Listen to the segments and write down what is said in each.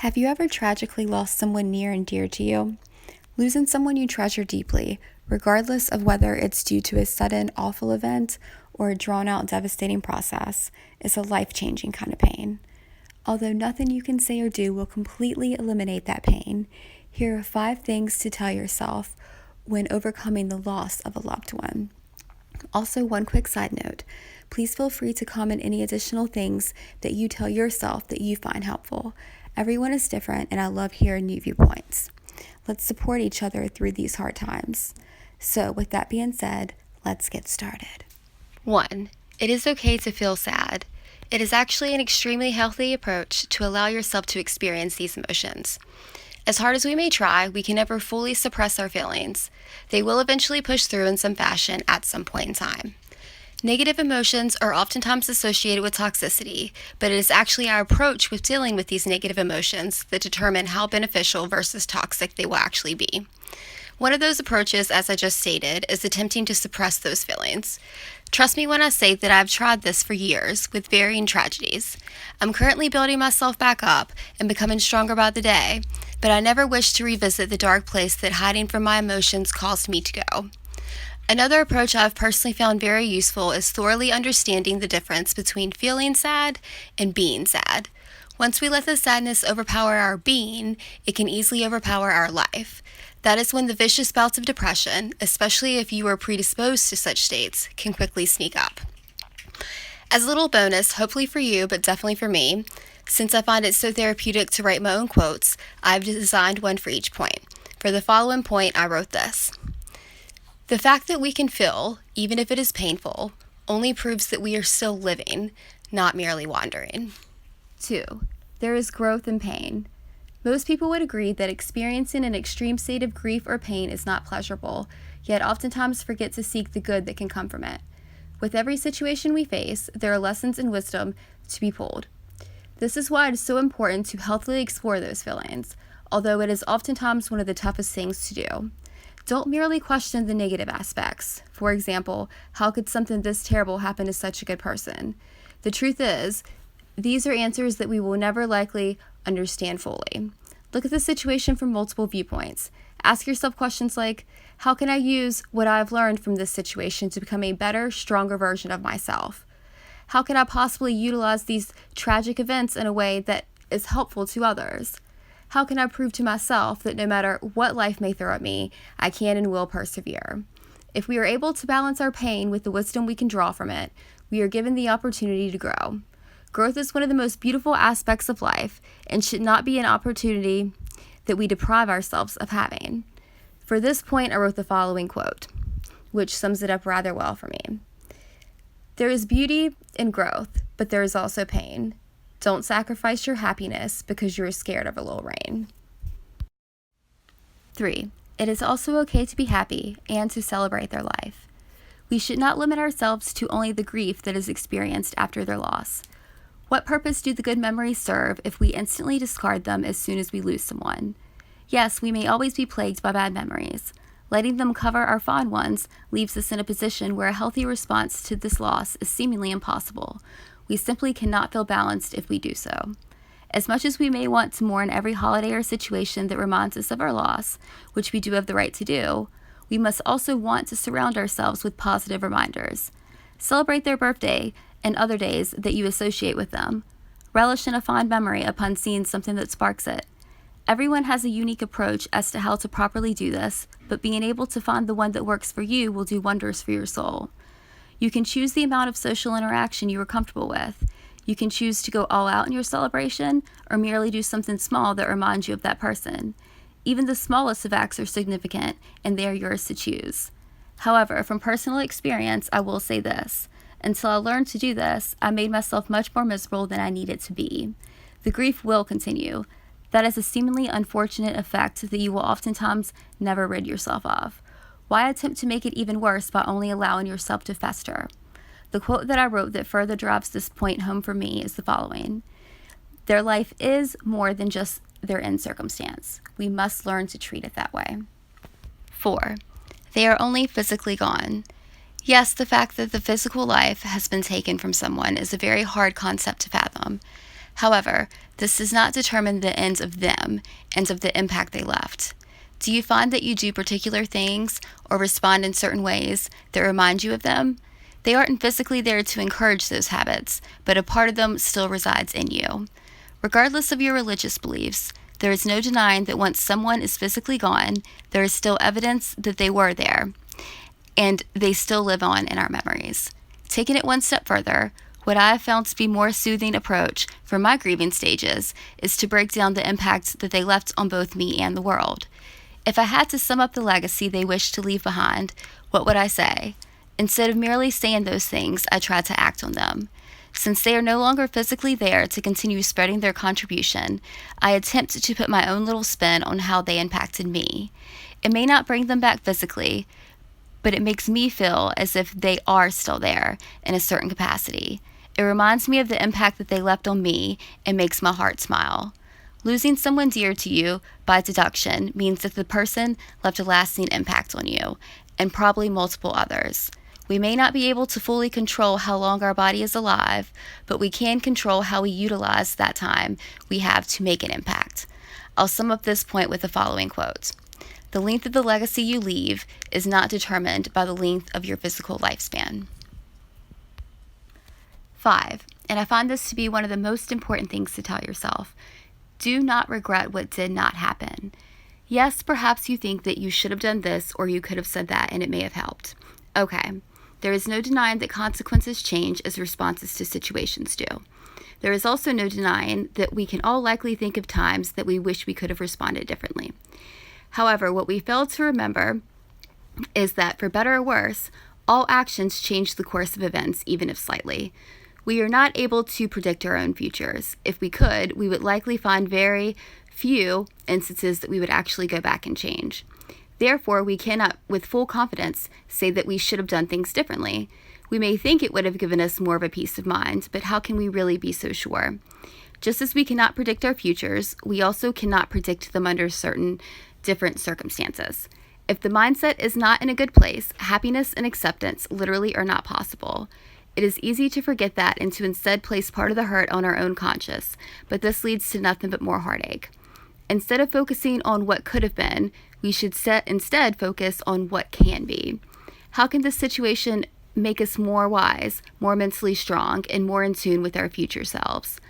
Have you ever tragically lost someone near and dear to you? Losing someone you treasure deeply, regardless of whether it's due to a sudden, awful event or a drawn out, devastating process, is a life changing kind of pain. Although nothing you can say or do will completely eliminate that pain, here are 5 things to tell yourself when overcoming the loss of a loved one. Also, one quick side note, please feel free to comment any additional things that you tell yourself that you find helpful. Everyone is different, and I love hearing new viewpoints. Let's support each other through these hard times. So, with that being said, let's get started. 1. It is okay to feel sad. It is actually an extremely healthy approach to allow yourself to experience these emotions. As hard as we may try, we can never fully suppress our feelings. They will eventually push through in some fashion at some point in time. Negative emotions are oftentimes associated with toxicity, but it is actually our approach with dealing with these negative emotions that determine how beneficial versus toxic they will actually be. One of those approaches, as I just stated, is attempting to suppress those feelings. Trust me when I say that I've tried this for years with varying tragedies. I'm currently building myself back up and becoming stronger by the day, but I never wish to revisit the dark place that hiding from my emotions caused me to go. Another approach I've personally found very useful is thoroughly understanding the difference between feeling sad and being sad. Once we let the sadness overpower our being, it can easily overpower our life. That is when the vicious bouts of depression, especially if you are predisposed to such states, can quickly sneak up. As a little bonus, hopefully for you, but definitely for me, since I find it so therapeutic to write my own quotes, I've designed one for each point. For the following point, I wrote this. The fact that we can feel, even if it is painful, only proves that we are still living, not merely wandering. 2. There is growth in pain. Most people would agree that experiencing an extreme state of grief or pain is not pleasurable, yet oftentimes forget to seek the good that can come from it. With every situation we face, there are lessons and wisdom to be pulled. This is why it is so important to healthily explore those feelings, although it is oftentimes one of the toughest things to do. Don't merely question the negative aspects. For example, how could something this terrible happen to such a good person? The truth is, these are answers that we will never likely understand fully. Look at the situation from multiple viewpoints. Ask yourself questions like, how can I use what I've learned from this situation to become a better, stronger version of myself? How can I possibly utilize these tragic events in a way that is helpful to others? How can I prove to myself that no matter what life may throw at me, I can and will persevere? If we are able to balance our pain with the wisdom we can draw from it, we are given the opportunity to grow. Growth is one of the most beautiful aspects of life and should not be an opportunity that we deprive ourselves of having. For this point, I wrote the following quote, which sums it up rather well for me. There is beauty in growth, but there is also pain. Don't sacrifice your happiness because you're scared of a little rain. 3. It is also okay to be happy and to celebrate their life. We should not limit ourselves to only the grief that is experienced after their loss. What purpose do the good memories serve if we instantly discard them as soon as we lose someone? Yes, we may always be plagued by bad memories. Letting them cover our fond ones leaves us in a position where a healthy response to this loss is seemingly impossible. We simply cannot feel balanced if we do so. As much as we may want to mourn every holiday or situation that reminds us of our loss, which we do have the right to do, we must also want to surround ourselves with positive reminders. Celebrate their birthday and other days that you associate with them. Relish in a fond memory upon seeing something that sparks it. Everyone has a unique approach as to how to properly do this, but being able to find the one that works for you will do wonders for your soul. You can choose the amount of social interaction you are comfortable with. You can choose to go all out in your celebration or merely do something small that reminds you of that person. Even the smallest of acts are significant, and they are yours to choose. However, from personal experience, I will say this. Until I learned to do this, I made myself much more miserable than I needed to be. The grief will continue. That is a seemingly unfortunate effect that you will oftentimes never rid yourself of. Why attempt to make it even worse by only allowing yourself to fester? The quote that I wrote that further drives this point home for me is the following. Their life is more than just their end circumstance. We must learn to treat it that way. 4. They are only physically gone. Yes, the fact that the physical life has been taken from someone is a very hard concept to fathom. However, this does not determine the ends of them and of the impact they left. Do you find that you do particular things or respond in certain ways that remind you of them? They aren't physically there to encourage those habits, but a part of them still resides in you. Regardless of your religious beliefs, there is no denying that once someone is physically gone, there is still evidence that they were there, and they still live on in our memories. Taking it one step further, what I have found to be more soothing approach for my grieving stages is to break down the impact that they left on both me and the world. If I had to sum up the legacy they wished to leave behind, what would I say? Instead of merely saying those things, I tried to act on them. Since they are no longer physically there to continue spreading their contribution, I attempt to put my own little spin on how they impacted me. It may not bring them back physically, but it makes me feel as if they are still there in a certain capacity. It reminds me of the impact that they left on me and makes my heart smile. Losing someone dear to you, by deduction, means that the person left a lasting impact on you, and probably multiple others. We may not be able to fully control how long our body is alive, but we can control how we utilize that time we have to make an impact. I'll sum up this point with the following quote. The length of the legacy you leave is not determined by the length of your physical lifespan. 5, and I find this to be one of the most important things to tell yourself. Do not regret what did not happen. Yes, perhaps you think that you should have done this or you could have said that and it may have helped. Okay, there is no denying that consequences change as responses to situations do. There is also no denying that we can all likely think of times that we wish we could have responded differently. However, what we fail to remember is that, for better or worse, all actions change the course of events, even if slightly. We are not able to predict our own futures. If we could, we would likely find very few instances that we would actually go back and change. Therefore, we cannot, with full confidence, say that we should have done things differently. We may think it would have given us more of a peace of mind, but how can we really be so sure? Just as we cannot predict our futures, we also cannot predict them under certain different circumstances. If the mindset is not in a good place, happiness and acceptance literally are not possible. It is easy to forget that and to instead place part of the hurt on our own conscience, but this leads to nothing but more heartache. Instead of focusing on what could have been, we should instead focus on what can be. How can this situation make us more wise, more mentally strong, and more in tune with our future selves?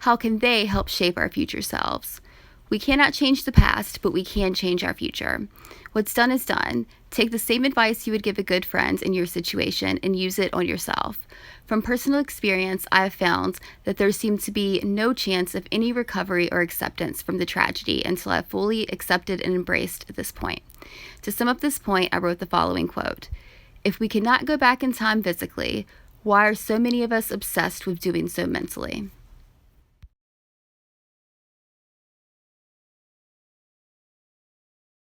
How can they help shape our future selves? We cannot change the past, but we can change our future. What's done is done. Take the same advice you would give a good friend in your situation and use it on yourself. From personal experience, I have found that there seemed to be no chance of any recovery or acceptance from the tragedy until I fully accepted and embraced this point. To sum up this point, I wrote the following quote. If we cannot go back in time physically, why are so many of us obsessed with doing so mentally?